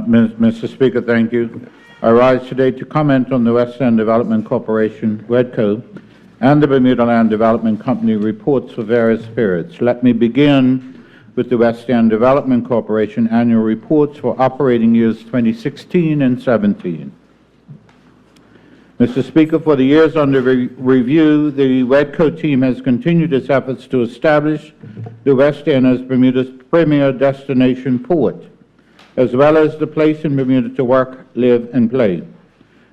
Mr. Speaker, thank you. I rise today to comment on the West End Development Corporation, WEDCO, and the Bermuda Land Development Company reports for various periods. Let me begin with the West End Development Corporation annual reports for operating years 2016 and 17. Mr. Speaker, for the years under review, the WEDCO team has continued its efforts to establish the West End as Bermuda's premier destination port, as well as the place in Bermuda to work, live, and play.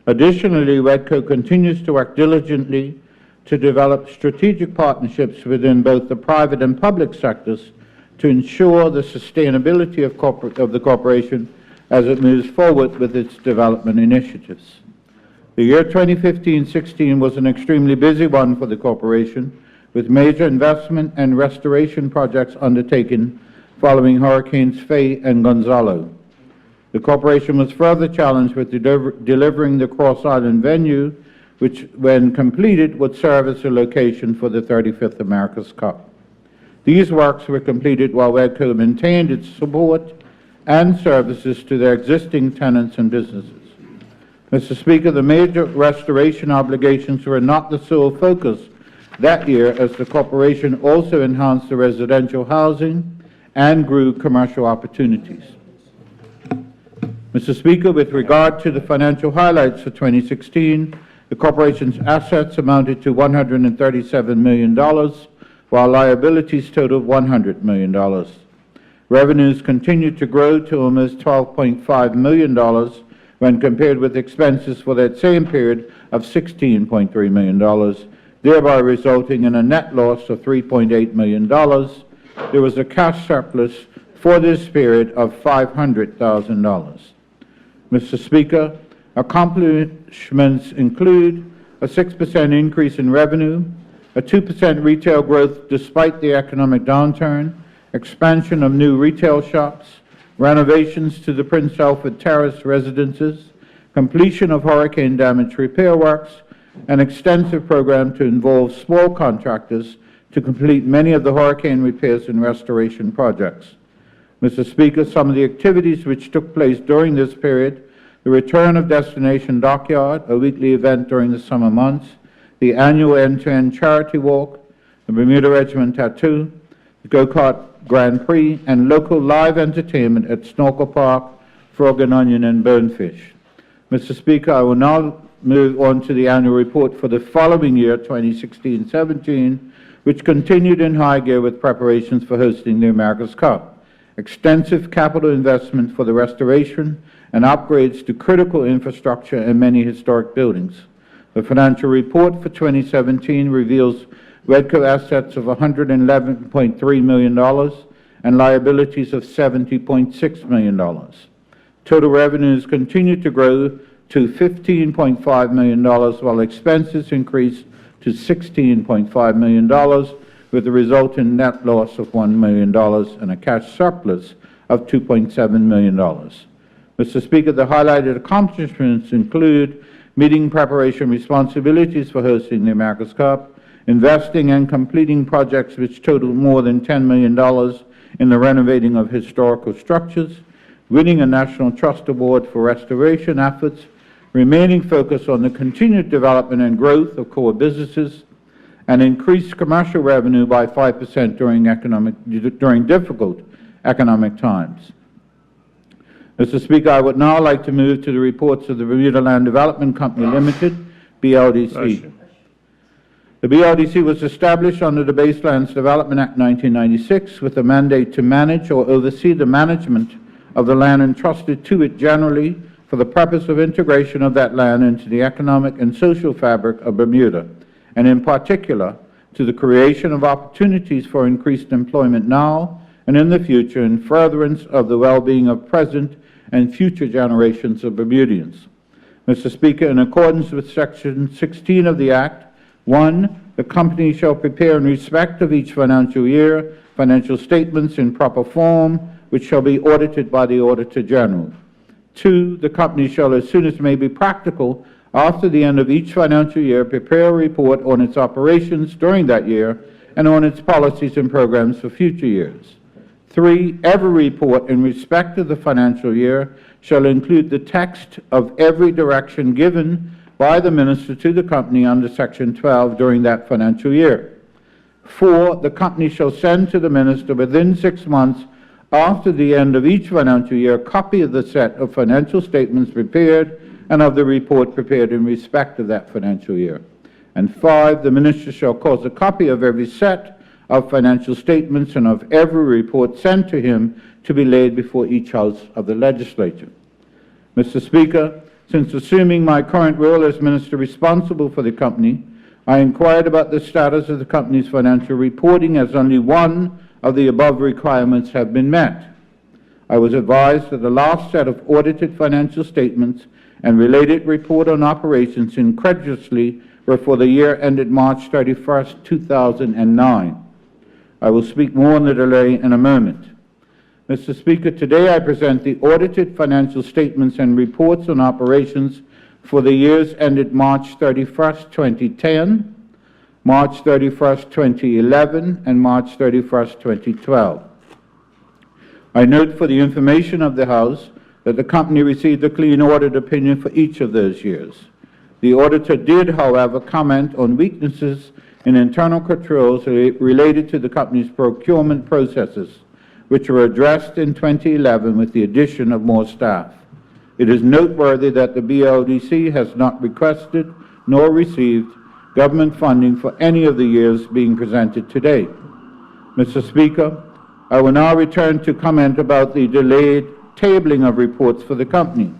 Additionally, WEDCO continues to work diligently to develop strategic partnerships within both the private and public sectors to ensure the sustainability of the corporation as it moves forward with its development initiatives. The year 2015-16 was an extremely busy one for the corporation, with major investment and restoration projects undertaken following Hurricanes Faye and Gonzalo. The corporation was further challenged with delivering the Cross Island venue, which, when completed, would serve as a location for the 35th America's Cup. These works were completed while WEDCO maintained its support and services to their existing tenants and businesses. Mr. Speaker, the major restoration obligations were not the sole focus that year, as the corporation also enhanced the residential housing and grew commercial opportunities. Mr. Speaker, with regard to the financial highlights for 2016, the corporation's assets amounted to $137 million, while liabilities totaled $100 million. Revenues continued to grow to almost $12.5 million when compared with expenses for that same period of $16.3 million, thereby resulting in a net loss of $3.8 million. There was a cash surplus for this period of $500,000. Mr. Speaker, accomplishments include a 6% increase in revenue, a 2% retail growth despite the economic downturn, expansion of new retail shops, renovations to the Prince Alfred Terrace residences, completion of hurricane damage repair works, an extensive program to involve small contractors to complete many of the hurricane repairs and restoration projects. Mr. Speaker, some of the activities which took place during this period: the return of Destination Dockyard, a weekly event during the summer months, the annual end-to-end charity walk, the Bermuda Regiment Tattoo, the go-kart Grand Prix, and local live entertainment at Snorkel Park, Frog and Onion, and Bonefish. Mr. Speaker, I will now move on to the annual report for the following year, 2016-17, which continued in high gear with preparations for hosting the America's Cup. Extensive capital investment for the restoration and upgrades to critical infrastructure and many historic buildings. The financial report for 2017 reveals WEDCO assets of $111.3 million and liabilities of $70.6 million. Total revenues continued to grow to $15.5 million, while expenses increased to $16.5 million, with a resultant net loss of $1 million and a cash surplus of $2.7 million. Mr. Speaker, the highlighted accomplishments include meeting preparation responsibilities for hosting the America's Cup, investing and completing projects which totaled more than $10 million in the renovating of historical structures, winning a National Trust Award for restoration efforts, remaining focused on the continued development and growth of core businesses, and increased commercial revenue by 5% during difficult economic times. Mr. Speaker, I would now like to move to the reports of the Bermuda Land Development Company Limited, BLDC. Motion. The BLDC was established under the Baselands Development Act 1996 with a mandate to manage or oversee the management of the land entrusted to it generally for the purpose of integration of that land into the economic and social fabric of Bermuda, and in particular to the creation of opportunities for increased employment now and in the future in furtherance of the well-being of present and future generations of Bermudians. Mr. Speaker, in accordance with Section 16 of the Act, 1, the company shall prepare in respect of each financial year financial statements in proper form, which shall be audited by the Auditor General. 2, the company shall, as soon as may be practical, after the end of each financial year, prepare a report on its operations during that year and on its policies and programs for future years. 3, every report in respect of the financial year shall include the text of every direction given by the Minister to the company under Section 12 during that financial year. 4, the company shall send to the Minister within 6 months after the end of each financial year a copy of the set of financial statements prepared and of the report prepared in respect of that financial year. And 5, the Minister shall cause a copy of every set of financial statements and of every report sent to him to be laid before each House of the Legislature. Mr. Speaker, since assuming my current role as Minister responsible for the company, I inquired about the status of the company's financial reporting, as only one of the above requirements have been met. I was advised that the last set of audited financial statements and related report on operations incredulously were for the year ended March 31, 2009. I will speak more on the delay in a moment. Mr. Speaker, today I present the audited financial statements and reports on operations for the years ended March 31, 2010, March 31, 2011, and March 31, 2012. I note for the information of the House that the company received a clean audit opinion for each of those years. The auditor did, however, comment on weaknesses in internal controls related to the company's procurement processes, which were addressed in 2011 with the addition of more staff. It is noteworthy that the BLDC has not requested nor received government funding for any of the years being presented today. Mr. Speaker, I will now return to comment about the delayed tabling of reports for the company.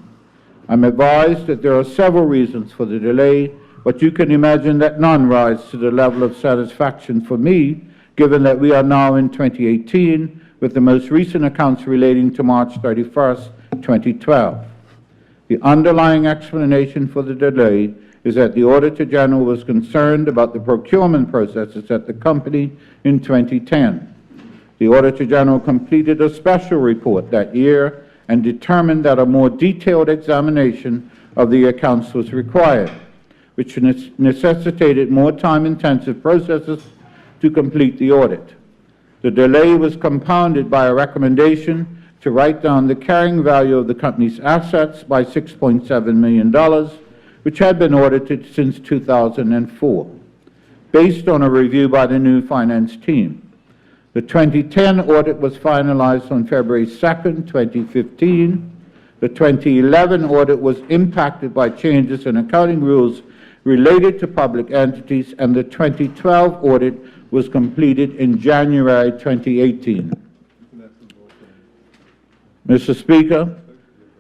I'm advised that there are several reasons for the delay, but you can imagine that none rise to the level of satisfaction for me, given that we are now in 2018 with the most recent accounts relating to March 31, 2012. The underlying explanation for the delay is that the Auditor General was concerned about the procurement processes at the company in 2010. The Auditor General completed a special report that year and determined that a more detailed examination of the accounts was required, which necessitated more time-intensive processes to complete the audit. The delay was compounded by a recommendation to write down the carrying value of the company's assets by $6.7 million, which had been audited since 2004, based on a review by the new finance team. The 2010 audit was finalized on February 2, 2015. The 2011 audit was impacted by changes in accounting rules related to public entities, and the 2012 audit was completed in January 2018. Mr. Speaker,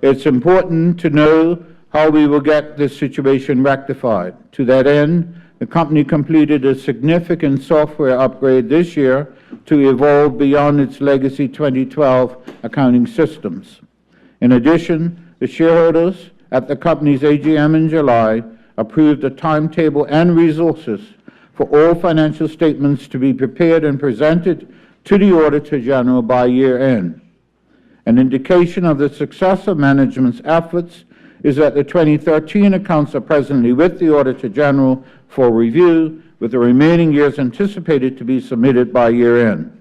it's important to know how we will get this situation rectified. To that end, the company completed a significant software upgrade this year to evolve beyond its legacy 2012 accounting systems. In addition, the shareholders at the company's AGM in July approved a timetable and resources for all financial statements to be prepared and presented to the Auditor General by year end. An indication of the success of management's efforts is that the 2013 accounts are presently with the Auditor General for review, with the remaining years anticipated to be submitted by year end.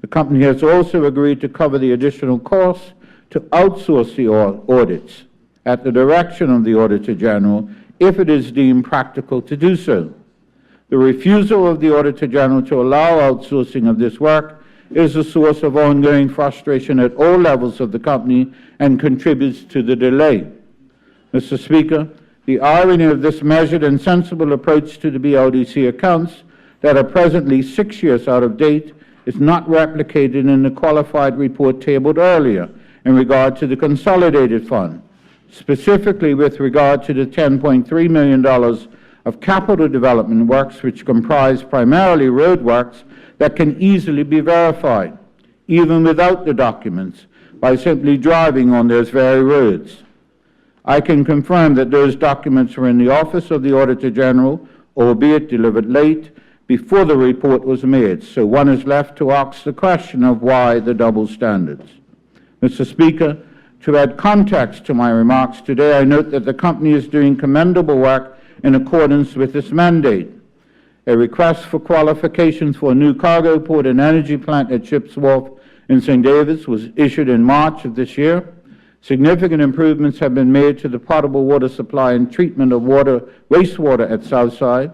The company has also agreed to cover the additional costs to outsource the audits at the direction of the Auditor General if it is deemed practical to do so. The refusal of the Auditor General to allow outsourcing of this work is a source of ongoing frustration at all levels of the company and contributes to the delay. Mr. Speaker, the irony of this measured and sensible approach to the BLDC accounts that are presently 6 years out of date is not replicated in the qualified report tabled earlier in regard to the consolidated fund, specifically with regard to the $10.3 million of capital development works, which comprise primarily road works that can easily be verified, even without the documents, by simply driving on those very roads. I can confirm that those documents were in the Office of the Auditor General, albeit delivered late, before the report was made, so one is left to ask the question of why the double standards. Mr. Speaker, to add context to my remarks today, I note that the company is doing commendable work in accordance with its mandate. A request for qualifications for a new cargo port and energy plant at Ships Wharf in St. Davis was issued in March of this year. Significant improvements have been made to the potable water supply and treatment of wastewater at Southside.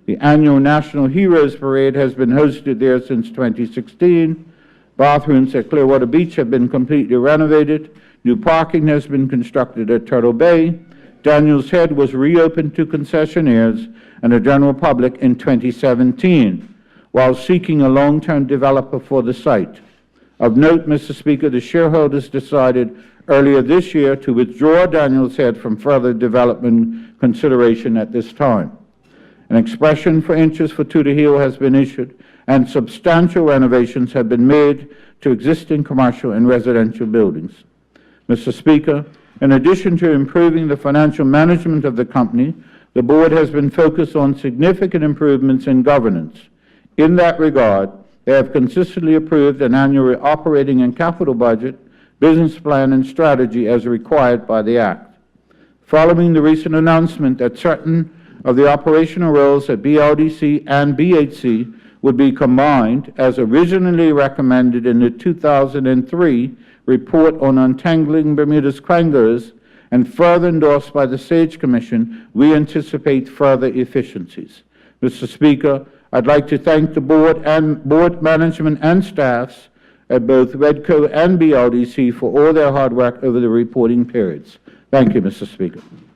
The annual National Heroes Parade has been hosted there since 2016. Bathrooms at Clearwater Beach have been completely renovated. New parking has been constructed at Turtle Bay. Daniels Head was reopened to concessionaires and the general public in 2017, while seeking a long-term developer for the site. Of note, Mr. Speaker, the shareholders decided earlier this year to withdraw Daniels Head from further development consideration at this time. An expression for interest for Tudor Hill has been issued, and substantial renovations have been made to existing commercial and residential buildings. Mr. Speaker, in addition to improving the financial management of the company, the Board has been focused on significant improvements in governance. In that regard, they have consistently approved an annual operating and capital budget, business plan, and strategy as required by the Act. Following the recent announcement that certain of the operational roles at BLDC and BHC would be combined, as originally recommended in the 2003 report on untangling Bermuda's clangers and further endorsed by the SAGE Commission, we anticipate further efficiencies. Mr. Speaker, I'd like to thank the Board and Board management and staffs at both REDCO and BLDC for all their hard work over the reporting periods. Thank you, Mr. Speaker.